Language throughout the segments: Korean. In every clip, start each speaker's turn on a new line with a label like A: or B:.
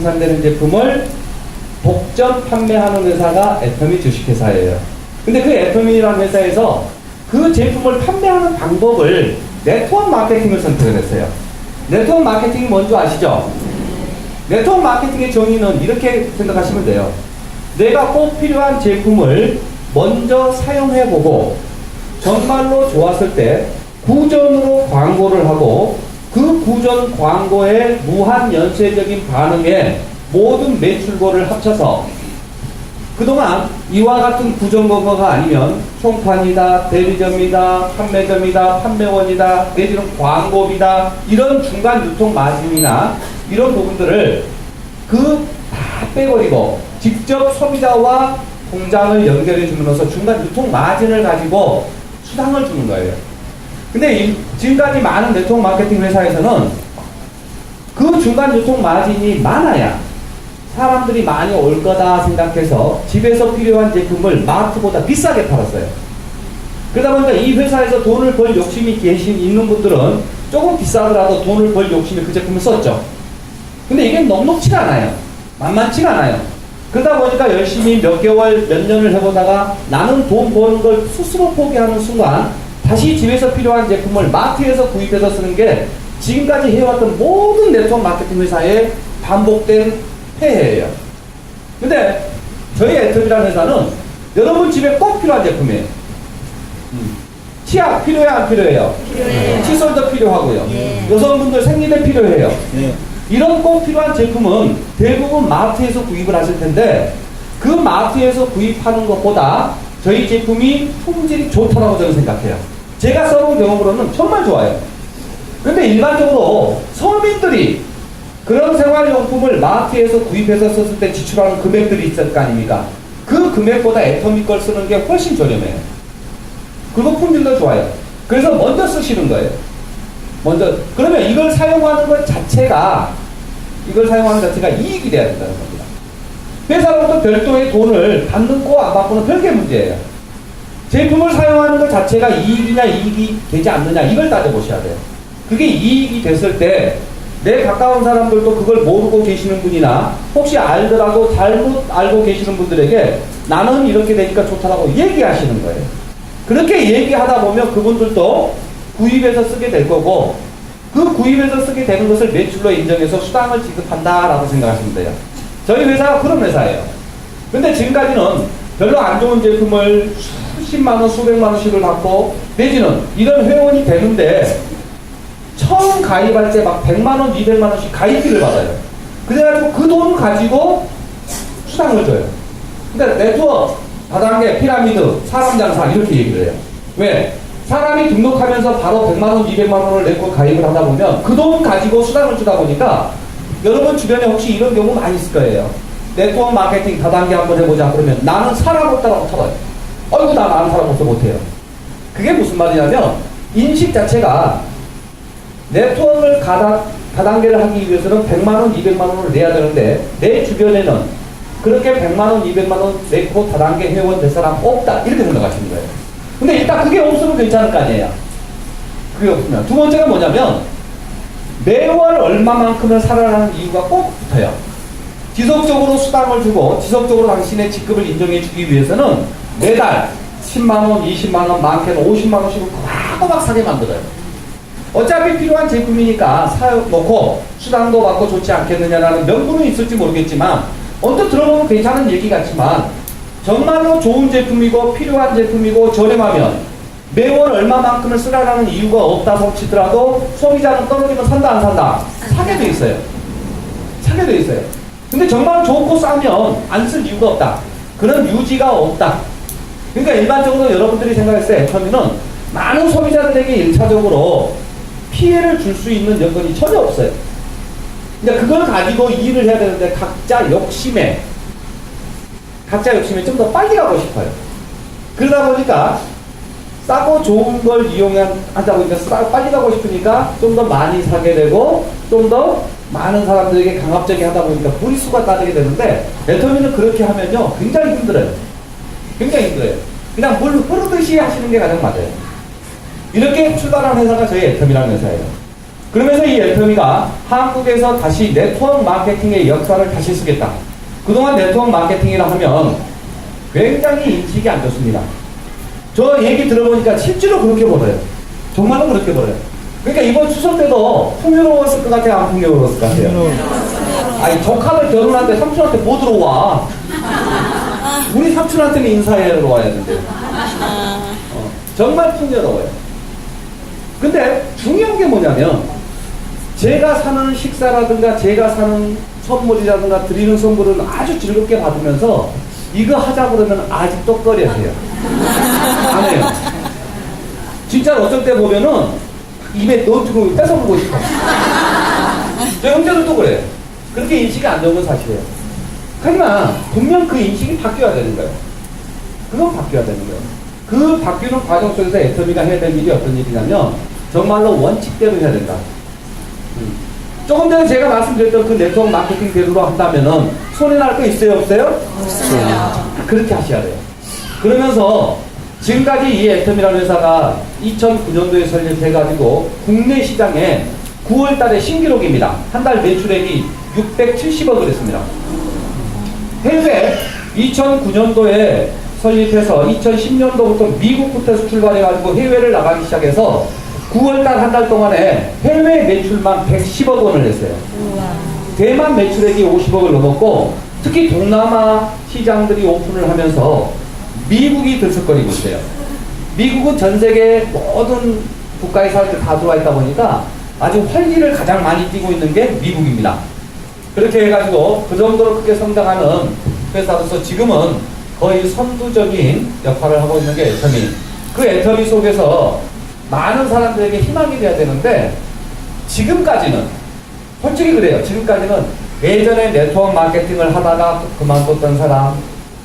A: 생산되는 제품을 독점 판매하는 회사가 애터미 주식회사예요. 근데 그 애터미라는 회사에서 그 제품을 판매하는 방법을 네트워크 마케팅을 선택을 했어요. 네트워크 마케팅이 뭔지 아시죠? 네트워크 마케팅의 정의는 이렇게 생각하시면 돼요. 내가 꼭 필요한 제품을 먼저 사용해보고 정말로 좋았을 때 구전으로 광고를 하고 그 구전 광고의 무한 연쇄적인 반응에 모든 매출고를 합쳐서 그동안 이와 같은 구전 광고가 아니면 총판이다, 대리점이다, 판매점이다, 판매원이다, 내지는 광고비다, 이런 중간 유통 마진이나 이런 부분들을 다 빼버리고 직접 소비자와 공장을 연결해 줌으로써 중간 유통 마진을 가지고 수당을 주는 거예요. 근데 지금까지 많은 네트워크 마케팅 회사에서는 그 중간 유통 마진이 많아야 사람들이 많이 올 거다 생각해서 집에서 필요한 제품을 마트보다 비싸게 팔았어요. 그러다 보니까 이 회사에서 돈을 벌 욕심이 있는 분들은 조금 비싸더라도 돈을 벌 욕심이 그 제품을 썼죠. 근데 이게 넉넉치가 않아요. 만만치가 않아요. 그러다 보니까 열심히 몇 개월, 몇 년을 해보다가 나는 돈 버는 걸 스스로 포기하는 순간 다시 집에서 필요한 제품을 마트에서 구입해서 쓰는 게 지금까지 해왔던 모든 네트워크 마케팅 회사의 반복된 폐해예요. 근데 저희 애터미라는 회사는 여러분 집에 꼭 필요한 제품이에요. 치약 필요해요, 안 필요해요?
B: 필요해요.
A: 칫솔도 필요하고요.
B: 네.
A: 여성분들 생리대 필요해요.
C: 네.
A: 이런 꼭 필요한 제품은 대부분 마트에서 구입을 하실 텐데 그 마트에서 구입하는 것보다 저희 제품이 품질이 좋다고 저는 생각해요. 제가 써본 경험으로는 정말 좋아요. 그런데 일반적으로 서민들이 그런 생활용품을 마트에서 구입해서 썼을 때 지출하는 금액들이 있을 거 아닙니까? 그 금액보다 애터미 걸 쓰는 게 훨씬 저렴해요. 그리고 품질도 좋아요. 그래서 먼저 쓰시는 거예요. 그러면 이걸 사용하는 것 자체가 이익이 돼야 된다는 겁니다. 회사로부터 별도의 돈을 받는 안 받고는 별개의 문제예요. 제품을 사용하는 것 자체가 이익이 되지 않느냐, 이걸 따져보셔야 돼요. 그게 이익이 됐을 때 내 가까운 사람들도 그걸 모르고 계시는 분이나 혹시 알더라도 잘못 알고 계시는 분들에게 나는 이렇게 되니까 좋다라고 얘기하시는 거예요. 그렇게 얘기하다 보면 그분들도 구입해서 쓰게 될 거고 그 구입해서 쓰게 되는 것을 매출로 인정해서 수당을 지급한다라고 생각하시면 돼요. 저희 회사가 그런 회사예요. 근데 지금까지는 별로 안 좋은 제품을 수십만 원, 수백만 원씩을 받고 내지는 이런 회원이 되는데 처음 가입할 때 막 100만 원, 200만 원씩 가입비를 받아요. 그래가지고 그 돈 가지고 수당을 줘요. 그러니까 네트워크, 다단계, 피라미드, 사람 장사 이렇게 얘기를 해요. 왜? 사람이 등록하면서 바로 100만 원, 200만 원을 내고 가입을 하다 보면 그 돈 가지고 수당을 주다 보니까 여러분 주변에 혹시 이런 경우 많이 있을 거예요. 네트워크 마케팅 다단계 한번 해보자 그러면 나는 사람 없다라고 털어요. 어이구 나 많은 사람 없어 못해요. 그게 무슨 말이냐면 인식 자체가 네트워크를 다단계를 하기 위해서는 100만 원, 200만 원을 내야 되는데 내 주변에는 그렇게 100만 원, 200만 원 내고 다단계 회원 될 사람 없다 이렇게 생각하시는 거예요. 근데 일단 그게 없으면 괜찮을 거 아니에요. 그게 없으면. 두 번째가 뭐냐면 매월 얼마만큼을 살아라는 이유가 꼭 붙어요. 지속적으로 수당을 주고 지속적으로 당신의 직급을 인정해 주기 위해서는 매달 10만원, 20만원, 많게는 50만원씩을 꼬박꼬박 사게 만들어요. 어차피 필요한 제품이니까 사놓고 수당도 받고 좋지 않겠느냐라는 명분은 있을지 모르겠지만 언뜻 들어보면 괜찮은 얘기 같지만 정말로 좋은 제품이고 필요한 제품이고 저렴하면 매월 얼마만큼을 쓰라라는 이유가 없다고 치더라도 소비자는 떨어지면 산다 안 산다? 사게 돼 있어요. 사게 돼 있어요. 근데 정말 좋고 싸면 안 쓸 이유가 없다. 그런 유지가 없다. 그러니까 일반적으로 여러분들이 생각했을 때 애터미는 많은 소비자들에게 1차적으로 피해를 줄 수 있는 여건이 전혀 없어요. 그러니까 그걸 가지고 일을 해야 되는데 각자 욕심에 좀 더 빨리 가고 싶어요. 그러다 보니까 싸고 좋은 걸 이용하다 보니까 빨리 가고 싶으니까 좀 더 많이 사게 되고 좀 더 많은 사람들에게 강압적이 하다 보니까 무리수가 따르게 되는데 애터미는 그렇게 하면요 굉장히 힘들어요. 굉장히 힘들어요. 그냥 물 흐르듯이 하시는 게 가장 맞아요. 이렇게 출발한 회사가 저희 애터미라는 회사예요. 그러면서 이 애터미가 한국에서 다시 네트워크 마케팅의 역사를 다시 쓰겠다. 그동안 네트워크 마케팅이라 하면 굉장히 인식이 안 좋습니다. 저 얘기 들어보니까 실제로 그렇게 벌어요. 정말로 그렇게 벌어요. 그러니까 이번 추석 때도 풍요로웠을 것 같아요? 안 풍요로웠을 것 같아요? 아니, 조카들 결혼하는데 삼촌한테 뭐 들어와? 우리 삼촌한테는 인사하러 와야 되는데. 정말 풍요로워요. 근데 중요한 게 뭐냐면 제가 사는 식사라든가 제가 사는 선물이라든가 드리는 선물은 아주 즐겁게 받으면서 이거 하자 그러면 아직도 꺼려해요. 안 해요. 진짜 어쩔 때 보면은 입에 넣어주고 뺏어보고 싶어. 저 형제들도 그래요. 그렇게 인식이 안 좋은 건 사실이에요. 하지만 분명 그 인식이 바뀌어야 되는 거예요. 그건 바뀌어야 되는 거예요. 그 바뀌는 과정 속에서 애터미가 해야 될 일이 어떤 일이냐면 정말로 원칙대로 해야 된다. 조금 전에 제가 말씀드렸던 그 네트워크 마케팅 대로로 한다면은 손해날 거 있어요, 없어요? 없어요. 그렇게 하셔야 돼요. 그러면서 지금까지 이 애터미라는 회사가 2009년도에 설립해가지고 국내 시장에 9월 달에 신기록입니다. 한 달 매출액이 670억을 했습니다. 해외 2009년도에 설립해서 2010년도부터 미국부터 출발해가지고 해외를 나가기 시작해서 9월달 한 달 동안에 해외 매출만 110억 원을 냈어요. 대만 매출액이 50억을 넘었고 특히 동남아 시장들이 오픈을 하면서 미국이 들썩거리고 있어요. 미국은 전 세계 모든 국가의 사람들 다 들어와 있다 보니까 아주 활기를 가장 많이 띠고 있는 게 미국입니다. 그렇게 해가지고 그 정도로 크게 성장하는 회사로서 지금은 거의 선두적인 역할을 하고 있는 게 애터미. 그 애터미 속에서 많은 사람들에게 희망이 돼야 되는데 지금까지는 솔직히 그래요. 지금까지는 예전에 네트워크 마케팅을 하다가 그만뒀던 사람,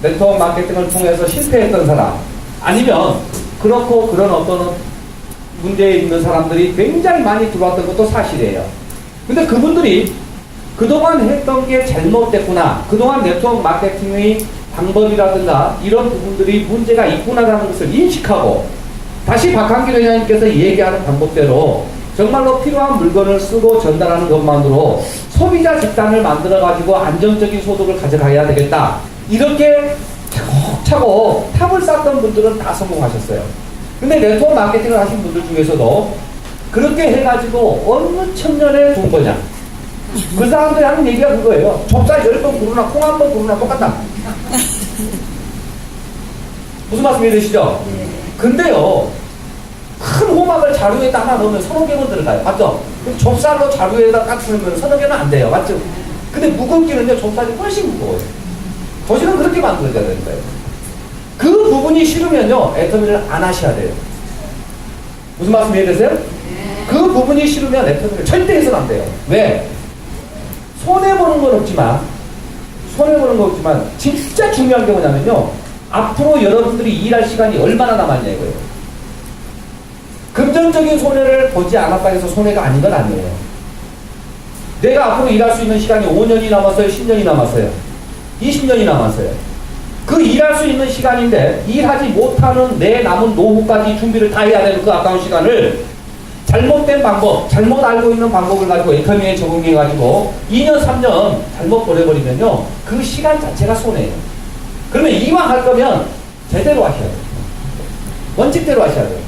A: 네트워크 마케팅을 통해서 실패했던 사람, 아니면 그렇고 그런 어떤 문제에 있는 사람들이 굉장히 많이 들어왔던 것도 사실이에요. 근데 그분들이 그동안 했던 게 잘못됐구나, 그동안 네트워크 마케팅의 방법이라든가 이런 부분들이 문제가 있구나라는 것을 인식하고 다시 박한길 회장님께서 얘기하는 방법대로 정말로 필요한 물건을 쓰고 전달하는 것만으로 소비자 집단을 만들어가지고 안정적인 소득을 가져가야 되겠다. 이렇게 차곡차곡 탑을 쌓던 분들은 다 성공하셨어요. 근데 네트워크 마케팅을 하신 분들 중에서도 그렇게 해가지고 어느 청년에 좋은 거냐. 그 사람들이 하는 얘기가 그거예요. 좁쌀 10번 부르나 콩 한 번 부르나 똑같다. 무슨 말씀 이해되시죠? 근데요, 큰 호박을 자루에다 하나 넣으면 3~4개는 들어가요. 맞죠? 좁쌀로 자루에다 깎으면 3~4개는 안 돼요. 맞죠? 근데 무겁기는요, 좁쌀이 훨씬 무거워요. 도시는 그렇게 만들어져야 되는 거예요. 그 부분이 싫으면요, 애터미를 안 하셔야 돼요. 무슨 말씀 이해되세요? 그 부분이 싫으면 애터미를 절대 해서는 안 돼요. 왜? 손해보는 건 없지만, 진짜 중요한 게 뭐냐면요, 앞으로 여러분들이 일할 시간이 얼마나 남았냐 이거예요. 금전적인 손해를 보지 않았다 해서 손해가 아닌 건 아니에요. 내가 앞으로 일할 수 있는 시간이 5년이 남았어요? 10년이 남았어요? 20년이 남았어요. 그 일할 수 있는 시간인데 일하지 못하는 내 남은 노후까지 준비를 다 해야 되는 그 아까운 시간을 잘못된 방법, 잘못 알고 있는 방법을 가지고 애터미에 적용해가지고 2년, 3년 잘못 보내버리면요, 그 시간 자체가 손해예요. 그러면 이왕 할 거면 제대로 하셔야 돼요. 원칙대로 하셔야 돼요.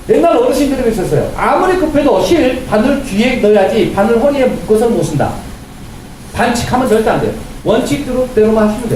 A: 옛날 어르신들이 있었어요. 아무리 급해도 실 바늘 귀에 넣어야지 바늘 허리에 묶어서 못 쓴다. 반칙하면 절대 안 돼요. 원칙대로만 하시면 돼요.